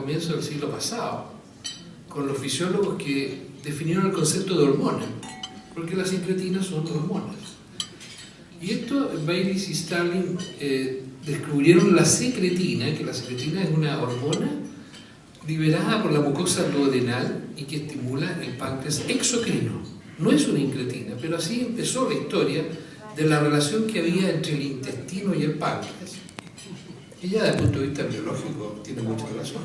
comienzos del siglo pasado, con los fisiólogos que definieron el concepto de hormona, porque las incretinas son hormonas. Y esto, Bayliss y Starling descubrieron la secretina, que la secretina es una hormona liberada por la mucosa duodenal y que estimula el páncreas exocrino. No es una incretina, pero así empezó la historia de la relación que había entre el intestino y el páncreas. Y ya desde el punto de vista biológico tiene mucha relación.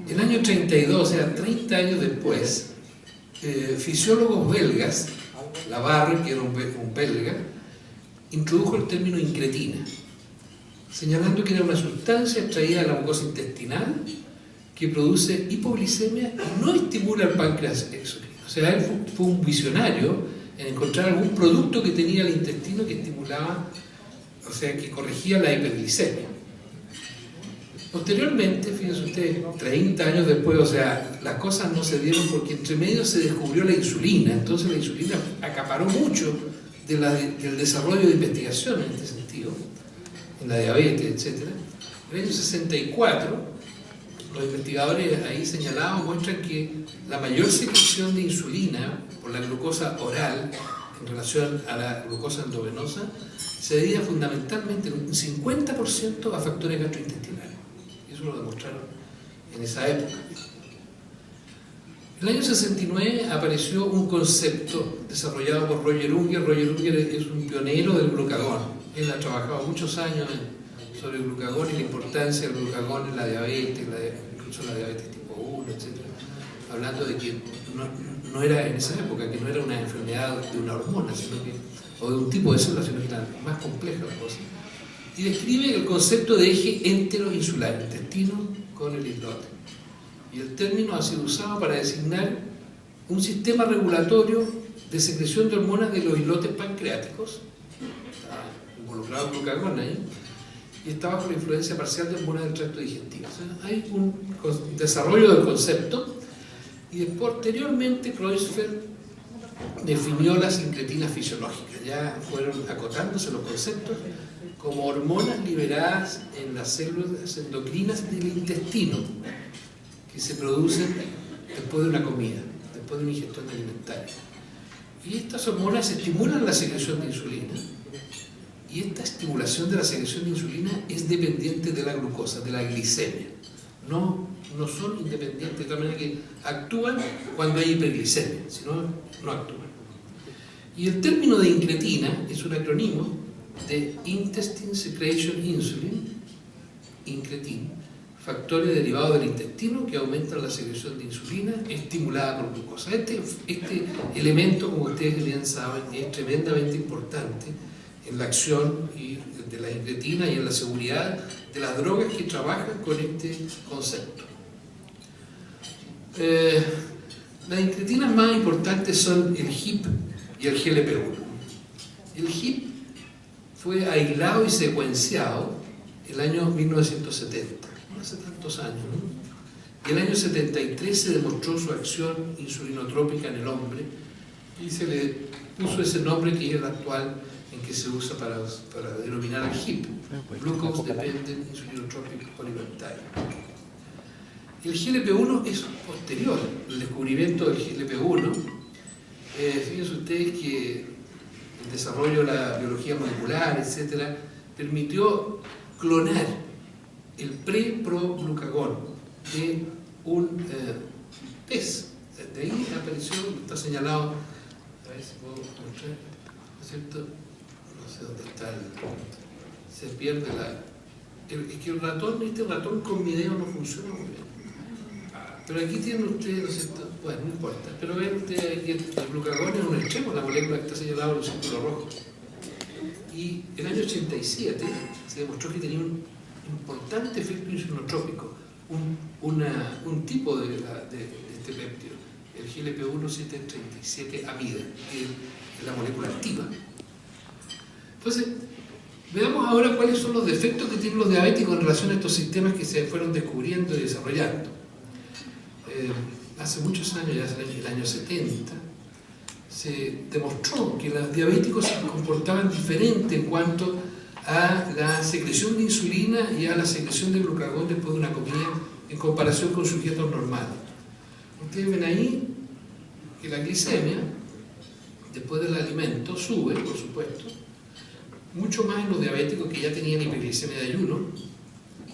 El año 32, o sea, 30 años después, fisiólogos belgas, Labarre, que era un belga, introdujo el término incretina, señalando que era una sustancia extraída de la mucosa intestinal que produce hipoglicemia y no estimula el páncreas exocrino. O sea, él fue un visionario en encontrar algún producto que tenía el intestino que estimulaba, o sea, que corregía la hiperglicemia. Posteriormente, fíjense ustedes, 30 años después, o sea, las cosas no se dieron porque entre medio se descubrió la insulina. Entonces la insulina acaparó mucho del desarrollo de investigación en este sentido, en la diabetes, etc. En el año 64, los investigadores ahí señalados muestran que la mayor secreción de insulina por la glucosa oral en relación a la glucosa endovenosa se debía fundamentalmente en un 50% a factores gastrointestinales. Eso lo demostraron en esa época. En el año 69 apareció un concepto desarrollado por Roger Unger. Roger Unger es un pionero del glucagón. Él ha trabajado muchos años sobre el glucagón y la importancia del glucagón en la diabetes, incluso la diabetes tipo 1, etc. Hablando de que no era en esa época, que no era una enfermedad de una hormona, o de un tipo de célula, sino que era más compleja la cosa. Y describe el concepto de eje enteroinsular, intestino con el islote. Y el término ha sido usado para designar un sistema regulatorio de secreción de hormonas de los islotes pancreáticos. Está involucrado el glucagón ahí, y está bajo la influencia parcial de hormonas del tracto digestivo. O sea, hay un desarrollo del concepto, y posteriormente Kreuzfeld definió las incretinas fisiológicas. Ya fueron acotándose los conceptos como hormonas liberadas en las células endocrinas del intestino, que se producen después de una comida, después de una ingestión alimentaria. Y estas hormonas estimulan la secreción de insulina, y esta estimulación de la secreción de insulina es dependiente de la glucosa, de la glicemia. No son independientes, de tal manera que actúan cuando hay hiperglicemia, si no, no actúan. Y el término de incretina es un acrónimo de Intestine Secretion Insulin, incretin, factores derivados del intestino que aumentan la secreción de insulina estimulada por glucosa. Este elemento, como ustedes bien saben, es tremendamente importante en la acción de la incretina y en la seguridad de las drogas que trabajan con este concepto. Las incretinas más importantes son el HIP y el GLP-1. El HIP fue aislado y secuenciado el año 1970, no hace tantos años, ¿no? Y el año 73 se demostró su acción insulinotrópica en el hombre y se le puso ese nombre que es el actual en que se usa para denominar al HIP, Glucose Dependent Insulinotropic Polypeptide. El GLP-1 es posterior. El descubrimiento del GLP-1, fíjense ustedes que el desarrollo de la biología molecular, etcétera, permitió clonar el pre-proglucagón de un pez. De ahí apareció, está señalado, a ver si puedo mostrar, ¿no es cierto? No sé dónde está se pierde es que el ratón con mi dedo no funciona muy bien. Pero aquí tienen ustedes, ¿no es cierto? Bueno, no importa, pero ven ustedes aquí el glucagón es un extremo, la molécula que está señalada en el círculo rojo. Y en el año 87 se demostró que tenía un importante efecto insulinotrópico, un tipo de este péptido, el GLP-1 737 amida, que es la molécula activa. Entonces, veamos ahora cuáles son los defectos que tienen los diabéticos en relación a estos sistemas que se fueron descubriendo y desarrollando. Hace muchos años, ya en el año 70, se demostró que los diabéticos se comportaban diferente en cuanto a la secreción de insulina y a la secreción de glucagón después de una comida en comparación con sujetos normales. Ustedes ven ahí que la glicemia, después del alimento, sube, por supuesto, mucho más en los diabéticos que ya tenían hiperglicemia de ayuno,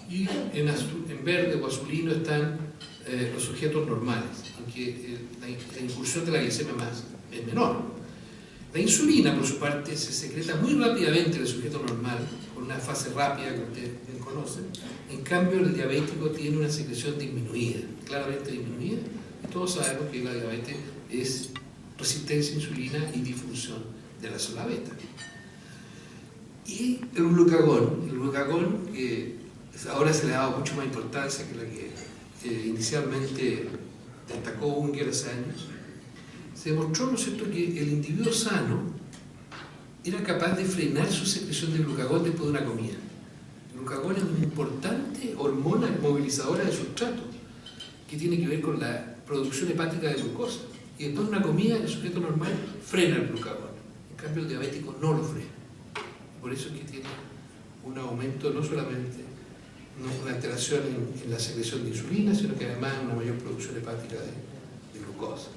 y en verde o azulino están los sujetos normales, en que la incursión de la glicemia es menor. La insulina, por su parte, se secreta muy rápidamente en el sujeto normal, con una fase rápida que ustedes bien conocen. En cambio, el diabético tiene una secreción disminuida, claramente disminuida, y todos sabemos que la diabetes es resistencia a insulina y disfunción de la célula beta. Y el glucagón, que ahora se le ha dado mucho más importancia que la que inicialmente destacó Unger hace años, se demostró, ¿no es cierto?, que el individuo sano era capaz de frenar su secreción de glucagón después de una comida. El glucagón es una importante hormona movilizadora de sustrato que tiene que ver con la producción hepática de glucosa. Y después de una comida, el sujeto normal frena el glucagón. En cambio, el diabético no lo frena. Por eso es que tiene un aumento, no solamente una alteración en la secreción de insulina, sino que además una mayor producción hepática de glucosa.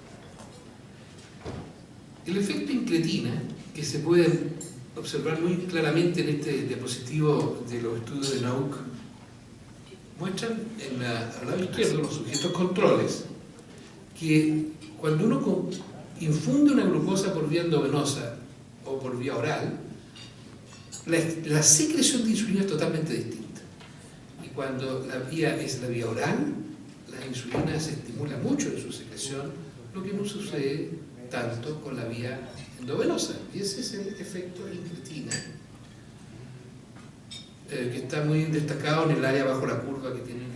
El efecto incretina, que se puede observar muy claramente en este diapositivo de los estudios de NAUC, muestran al lado izquierdo los sujetos controles, que cuando uno infunde una glucosa por vía endovenosa o por vía oral, la secreción de insulina es totalmente distinta. Y cuando la vía es la vía oral, la insulina se estimula mucho en su secreción, lo que no sucede tanto con la vía endovenosa. Y ese es el efecto incretina, que está muy destacado en el área bajo la curva que tienen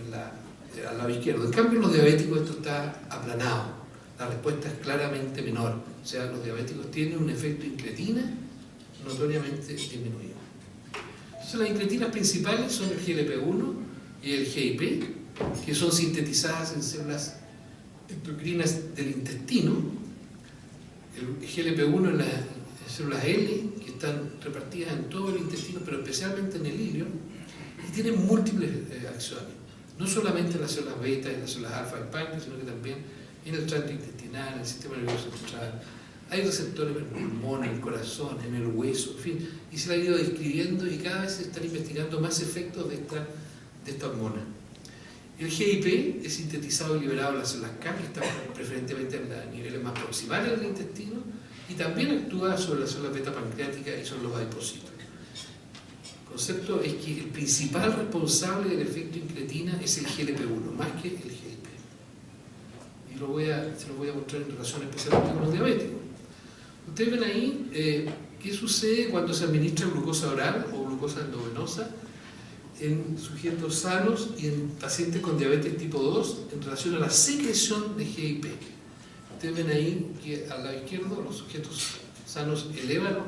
al lado izquierdo. En cambio, en los diabéticos esto está aplanado. La respuesta es claramente menor. O sea, los diabéticos tienen un efecto incretina notoriamente disminuido. Entonces, las incretinas principales son el GLP-1 y el GIP, que son sintetizadas en células endocrinas del intestino. El GLP-1 en las células L, que están repartidas en todo el intestino, pero especialmente en el ilio, y tienen múltiples acciones. No solamente en las células beta y las células alfa del páncreas, sino que también en el tracto intestinal, en el sistema nervioso central. Hay receptores en el pulmón, en el corazón, en el hueso, en fin. Y se la ha ido describiendo y cada vez se están investigando más efectos de esta hormona. El GIP es sintetizado y liberado en las células CAM, que están preferentemente en los niveles más proximales del intestino, y también actúa sobre las células beta pancreáticas y sobre los adipocitos. El concepto es que el principal responsable del efecto incretina es el GLP-1, más que el GIP. Y se lo voy a mostrar en relación especialmente con los diabéticos. Ustedes ven ahí qué sucede cuando se administra glucosa oral o glucosa endovenosa en sujetos sanos y en pacientes con diabetes tipo 2 en relación a la secreción de GIP. Ustedes ven ahí que al lado izquierdo los sujetos sanos elevan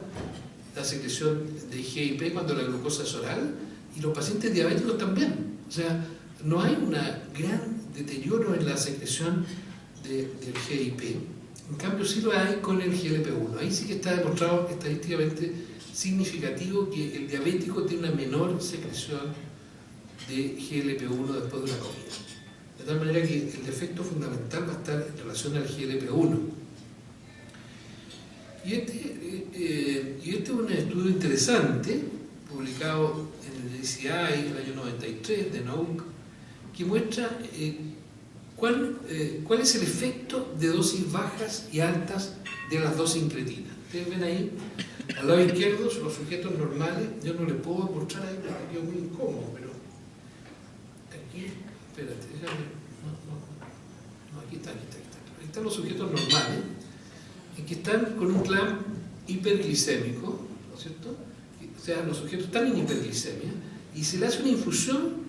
la secreción de GIP cuando la glucosa es oral, y los pacientes diabéticos también. O sea, no hay un gran deterioro en la secreción del GIP. En cambio sí lo hay con el GLP-1. Ahí sí que está demostrado estadísticamente significativo que el diabético tiene una menor secreción de GLP-1 después de una comida. De tal manera que el efecto fundamental va a estar en relación al GLP-1. Y este es un estudio interesante, publicado en el DCI en el año 93 de NAUC, que muestra cuál es el efecto de dosis bajas y altas de las dosis incretinas. Ustedes ven ahí, al lado izquierdo, son los sujetos normales. Yo no les puedo mostrar ahí porque quedó muy incómodo, pero aquí, espérate, déjame, no, aquí está. Ahí están los sujetos normales, en que están con un clamp hiperglicémico, ¿no es cierto? O sea, los sujetos están en hiperglicemia, y se le hace una infusión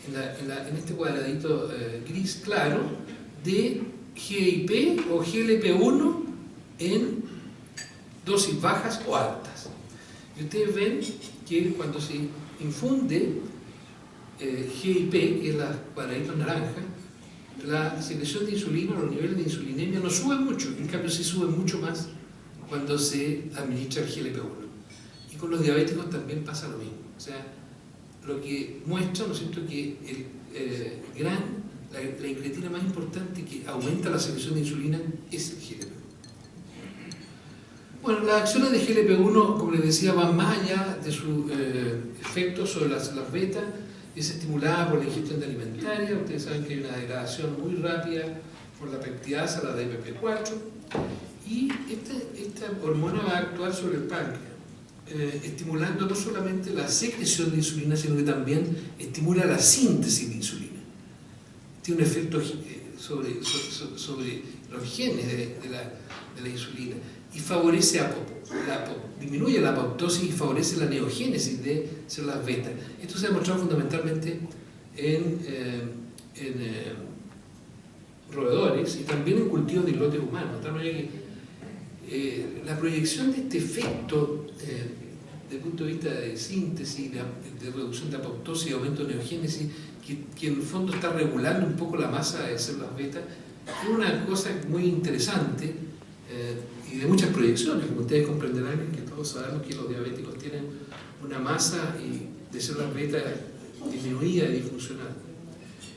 en este cuadradito gris claro de GIP o GLP-1 en dosis bajas o altas. Y ustedes ven que cuando se infunde GIP, que es la cuadradito naranja, la secreción de insulina, los niveles de insulinemia no suben mucho, en cambio sí suben mucho más cuando se administra el GLP-1. Y con los diabéticos también pasa lo mismo. O sea, lo que muestra, ¿no es cierto?, que el gran la incretina más importante que aumenta la secreción de insulina es el GLP-1. Bueno, las acciones de GLP-1, como les decía, van más allá de su efecto sobre las células beta. Es estimulada por la ingestión de alimentaria. Ustedes saben que hay una degradación muy rápida por la peptidasa, la DPP4, y esta hormona va a actuar sobre el páncreas, estimulando no solamente la secreción de insulina, sino que también estimula la síntesis de insulina. Tiene un efecto sobre los genes de la insulina y favorece disminuye la apoptosis y favorece la neogénesis de células beta. Esto se ha demostrado fundamentalmente en roedores y también en cultivos de islotes humanos. De tal manera que la proyección de este efecto desde el punto de vista de síntesis, de reducción de apoptosis y aumento de neogénesis, que en el fondo está regulando un poco la masa de células beta, es una cosa muy interesante y de muchas proyecciones. Como ustedes comprenderán, que todos sabemos que los diabéticos tienen una masa de células beta disminuida y disfuncional.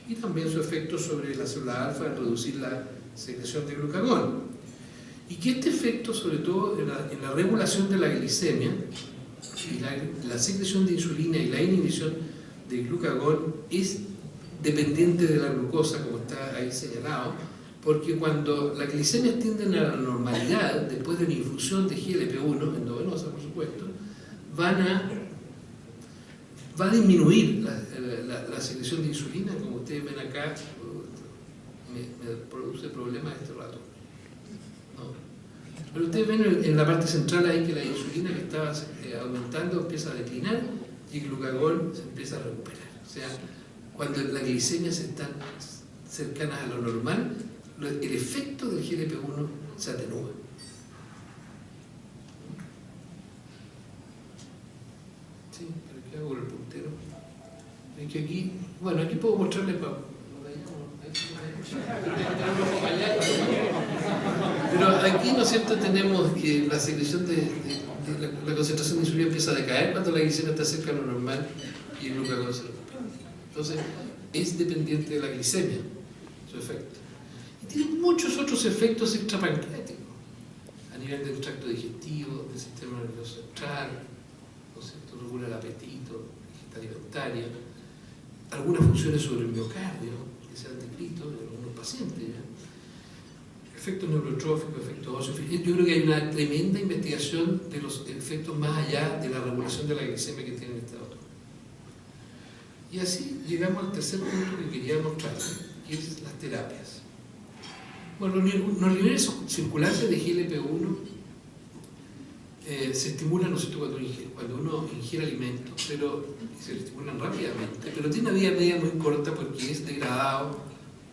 Y también su efecto sobre la célula alfa en reducir la secreción de glucagón. Y que este efecto, sobre todo en la regulación de la glicemia, y la secreción de insulina y la inhibición de glucagón, es dependiente de la glucosa, como está ahí señalado, porque cuando las glicemias tienden a la normalidad, después de la infusión de GLP-1, endovenosa por supuesto, va a disminuir la secreción de insulina. Como ustedes ven acá, me produce problemas este rato. ¿No? Pero ustedes ven en la parte central ahí que la insulina que estaba aumentando empieza a declinar y el glucagón se empieza a recuperar. O sea, cuando las glicemias están cercanas a lo normal, el efecto del GLP-1 se atenúa. Sí, pero ¿qué hago con el puntero? Es que aquí, bueno, aquí puedo mostrarles pero aquí, ¿no es cierto?, tenemos que la secreción la concentración de insulina empieza a decaer cuando la glicemia está cerca de lo normal y el glucagón se recupera. Entonces, es dependiente de la glicemia, su efecto. Y tiene muchos otros efectos extrapancreáticos, a nivel del tracto digestivo, del sistema nervioso central, ¿no es cierto?, regula el apetito, la ingesta alimentaria, algunas funciones sobre el miocardio, que se han descrito en algunos pacientes, ¿ya? Efectos neurotróficos, efectos óseos. Yo creo que hay una tremenda investigación de los efectos más allá de la regulación de la glicemia que tienen este autor. Y así llegamos al tercer punto que quería mostrarles, que es las terapias. Bueno, los niveles circulantes de GLP-1 se estimulan, ¿no es cierto?, cuando uno ingiere alimentos, pero se estimulan rápidamente, pero tiene una vida media muy corta porque es degradado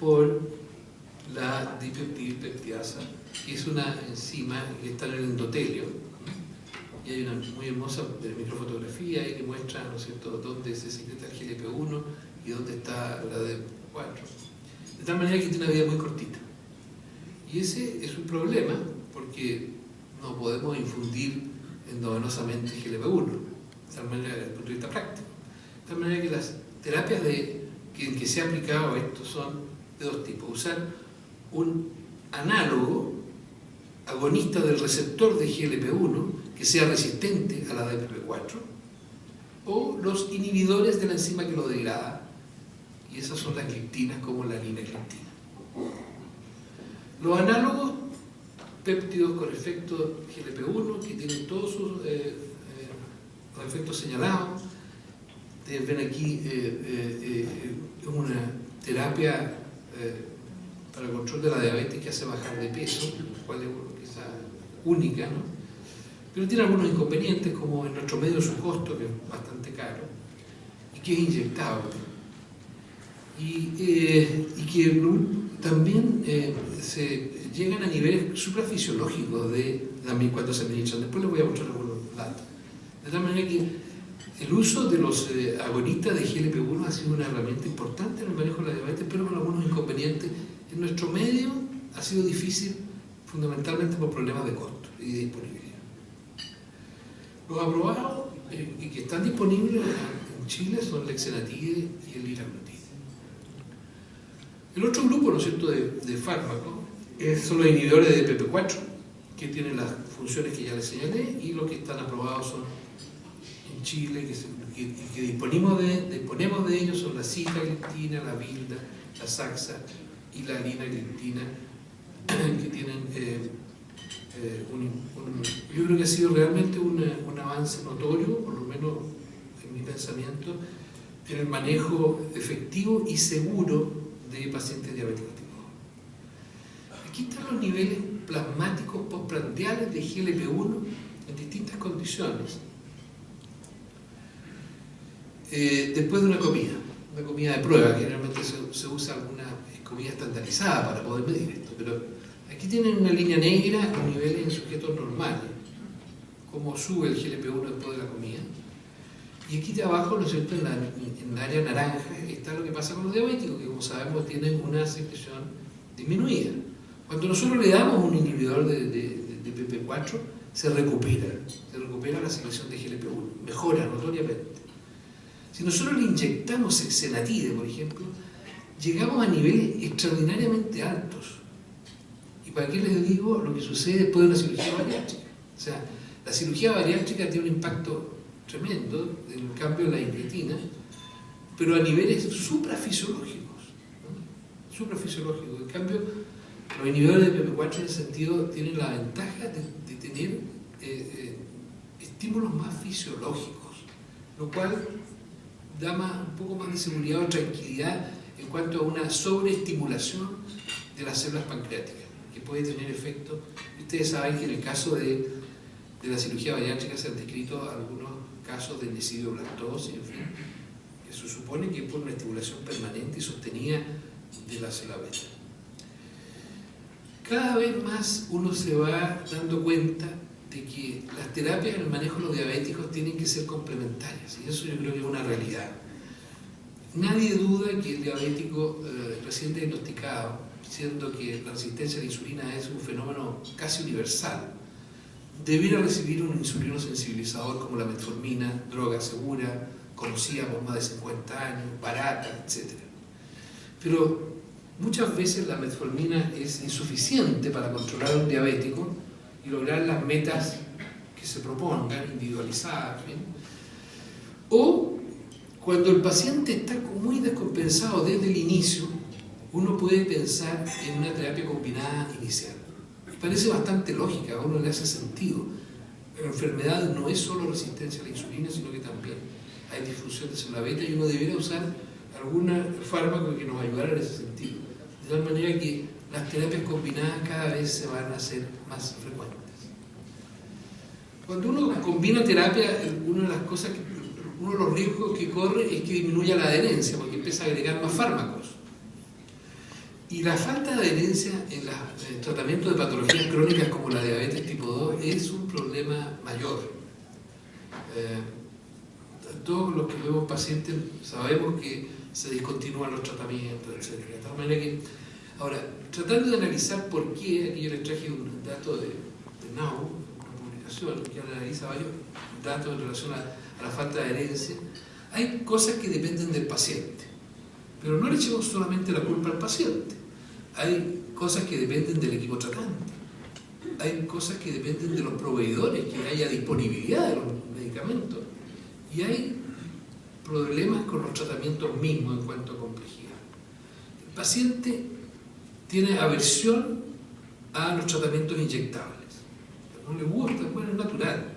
por la dipeptidasa, que es una enzima que está en el endotelio, y hay una muy hermosa microfotografía ahí que muestra, ¿no es cierto?, dónde se secreta el GLP-1 y dónde está la DPP4. De tal manera que tiene una vida muy cortita. Y ese es un problema porque no podemos infundir endovenosamente GLP-1, de tal manera, desde el punto de vista práctico. De tal manera que las terapias en que se ha aplicado esto son de dos tipos: usar un análogo agonista del receptor de GLP-1 que sea resistente a la DPP4, o los inhibidores de la enzima que lo degrada, y esas son las gliptinas, como la linagliptina. Los análogos péptidos con efecto GLP-1, que tienen todos sus efectos señalados. Ustedes ven aquí una terapia para el control de la diabetes que hace bajar de peso, lo cual es única, ¿no? Pero tiene algunos inconvenientes, como en nuestro medio su costo, que es bastante caro, y que es inyectable. Y que también se llegan a niveles suprafisiológicos también cuando se administran. Después les voy a mostrar algunos datos. De tal manera que el uso de los agonistas de GLP-1 ha sido una herramienta importante en el manejo de la diabetes, pero con algunos inconvenientes. En nuestro medio ha sido difícil, fundamentalmente por problemas de costo y de disponibilidad. Los aprobados y que están disponibles en Chile son el Lexenatide y el liraglutide. El otro grupo, ¿no es cierto?, de fármacos son los inhibidores de PP4, que tienen las funciones que ya les señalé, y los que están aprobados son en Chile, que disponemos de ellos son la sitagliptina, la vilda, la saxa y la linagliptina, que tienen yo creo que ha sido realmente un avance notorio, por lo menos en mi pensamiento, en el manejo efectivo y seguro de pacientes diabéticos tipo 2. Aquí están los niveles plasmáticos postprandiales de GLP-1 en distintas condiciones. Después de una comida de prueba, generalmente se usa alguna comida estandarizada para poder medir esto, pero aquí tienen una línea negra con niveles en sujetos normales, cómo sube el GLP-1 después de la comida. Y aquí de abajo, ¿no es cierto?, en el área naranja está lo que pasa con los diabéticos, que como sabemos tienen una secreción disminuida. Cuando nosotros le damos un inhibidor de PP4, se recupera la secreción de GLP-1, mejora notoriamente. Si nosotros le inyectamos exenatide, por ejemplo, llegamos a niveles extraordinariamente altos. ¿Y para qué les digo lo que sucede después de una cirugía bariátrica? O sea, la cirugía bariátrica tiene un impacto tremendo en el cambio de la incretina, pero a niveles suprafisiológicos, ¿no? Suprafisiológicos. En cambio, los inhibidores de PP4 en ese sentido tienen la ventaja de tener estímulos más fisiológicos, lo cual da un poco más de seguridad o tranquilidad en cuanto a una sobreestimulación de las células pancreáticas, que puede tener efecto. Ustedes saben que en el caso de la cirugía bariátrica se han descrito algunos casos de necidoblatosis, en fin, que se supone que es por una estimulación permanente y sostenida de la célula beta. Cada vez más uno se va dando cuenta de que las terapias en el manejo de los diabéticos tienen que ser complementarias, y eso yo creo que es una realidad. Nadie duda que el diabético recién diagnosticado, siendo que la resistencia a la insulina es un fenómeno casi universal, debiera recibir un insulinosensibilizador como la metformina, droga segura, conocida por más de 50 años, barata, etc. Pero muchas veces la metformina es insuficiente para controlar a un diabético y lograr las metas que se propongan, individualizadas, ¿sí? O cuando el paciente está muy descompensado desde el inicio, uno puede pensar en una terapia combinada inicial. Parece bastante lógica, a uno le hace sentido. La enfermedad no es solo resistencia a la insulina, sino que también hay disfunción de célula beta, y uno debería usar algún fármaco que nos ayudara en ese sentido. De tal manera que las terapias combinadas cada vez se van a hacer más frecuentes. Cuando uno combina terapia, uno de los riesgos que corre es que disminuya la adherencia, porque empieza a agregar más fármacos. Y la falta de adherencia en el tratamiento de patologías crónicas como la diabetes tipo 2 es un problema mayor. Todos los que vemos pacientes sabemos que se discontinúan los tratamientos, etc. De tal manera que, ahora, tratando de analizar por qué, aquí yo les traje un dato de Now, una publicación que analiza varios datos en relación a la falta de adherencia. Hay cosas que dependen del paciente, pero no le echemos solamente la culpa al paciente. Hay cosas que dependen del equipo tratante, hay cosas que dependen de los proveedores, que haya disponibilidad de los medicamentos, y hay problemas con los tratamientos mismos en cuanto a complejidad. El paciente tiene aversión a los tratamientos inyectables, no le gusta, bueno, es natural,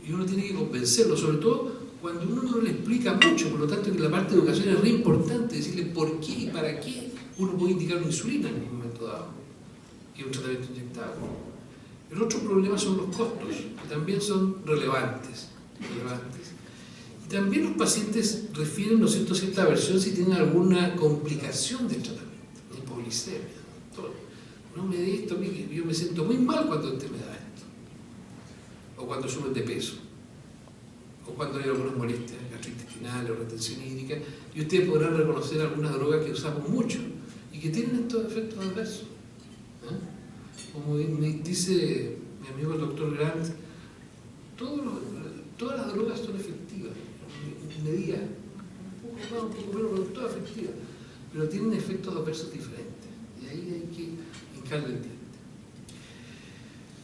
y uno tiene que convencerlo, sobre todo cuando uno no le explica mucho. Por lo tanto, que la parte de educación es re importante, decirle por qué y para qué uno puede indicar una insulina en un momento dado, y un tratamiento inyectable. El otro problema son los costos, que también son relevantes. Y también los pacientes refieren, ¿no es cierto?, cierta aversión si tienen alguna complicación del tratamiento, hipoglicemia, todo. No me dé esto, yo me siento muy mal cuando usted me da esto, o cuando suben de peso, o cuando hay algunas molestias gastrointestinales o retención hídrica, y ustedes podrán reconocer algunas drogas que usamos mucho y que tienen estos efectos adversos. Como me dice mi amigo el doctor Grant, todas las drogas son efectivas, en medida, un poco más, un poco menos, pero todas efectivas. pero tienen efectos adversos diferentes, y ahí hay que hincarle el diente.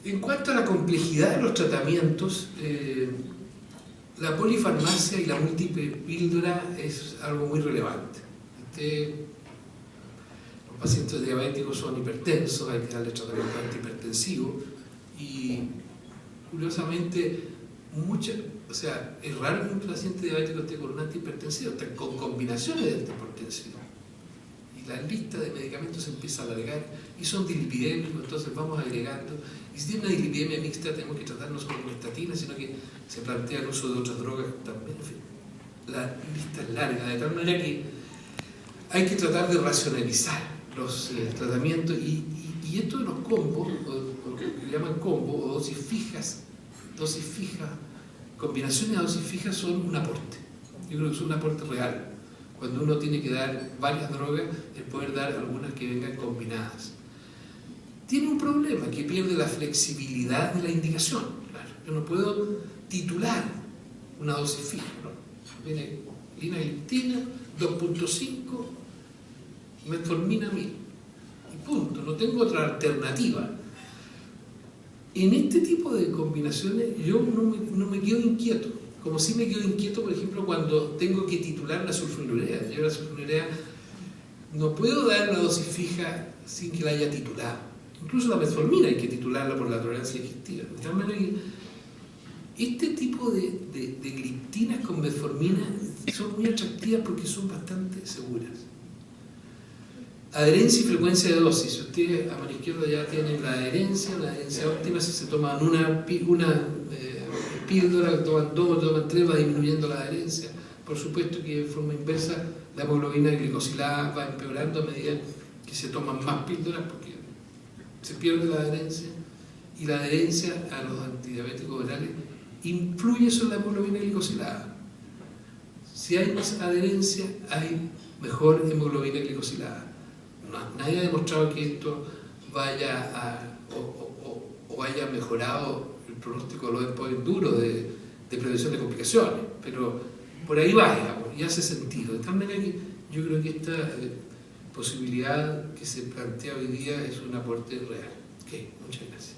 En cuanto a la complejidad de los tratamientos, la polifarmacia y la múltiple píldora es algo muy relevante. Los pacientes diabéticos son hipertensos, hay que darle tratamiento antihipertensivo, y curiosamente, o sea, es raro que un paciente diabético esté con un antihipertensivo, está con combinaciones de antihipertensivos. Y la lista de medicamentos se empieza a alargar y son dislipidémicos, entonces vamos agregando. Y si tiene una dislipidemia mixta, tenemos que tratar no solo con estatina, sino que se plantea el uso de otras drogas también. En fin, la lista es larga, de tal manera que hay que tratar de racionalizar los tratamientos. Y esto de los combos, o lo que llaman combo, o dosis fijas, combinaciones de dosis fijas son un aporte. Yo creo que son un aporte real. Cuando uno tiene que dar varias drogas, es poder dar algunas que vengan combinadas. Tiene un problema, que pierde la flexibilidad de la indicación. Claro, yo no puedo titular una dosis fija, ¿no? Viene linagliptina, 2.5, metformina 1000. Y punto, no tengo otra alternativa. En este tipo de combinaciones yo no me quedo inquieto, como si me quedo inquieto, por ejemplo, cuando tengo que titular la sulfonilurea. Yo la sulfonilurea no puedo dar una dosis fija sin que la haya titulado. Incluso la metformina hay que titularla por la tolerancia digestiva. De tal manera que este tipo de gliptinas con metformina son muy atractivas porque son bastante seguras. Adherencia y frecuencia de dosis. Ustedes a mano izquierda ya tienen la adherencia óptima. Si se toman una píldora, toman 2, toman 3, va disminuyendo la adherencia. Por supuesto que de forma inversa la hemoglobina glicosilada va empeorando a medida que se toman más píldoras, porque se pierde la adherencia, y la adherencia a los antidiabéticos orales influye sobre la hemoglobina glicosilada. Si hay más adherencia, hay mejor hemoglobina glicosilada. Nadie ha demostrado que esto vaya o haya mejorado el pronóstico de los endpoints duros de prevención de complicaciones, pero por ahí va, digamos, y hace sentido. De tal manera que yo creo que esta posibilidad que se plantea hoy día es un aporte real. Ok, muchas gracias.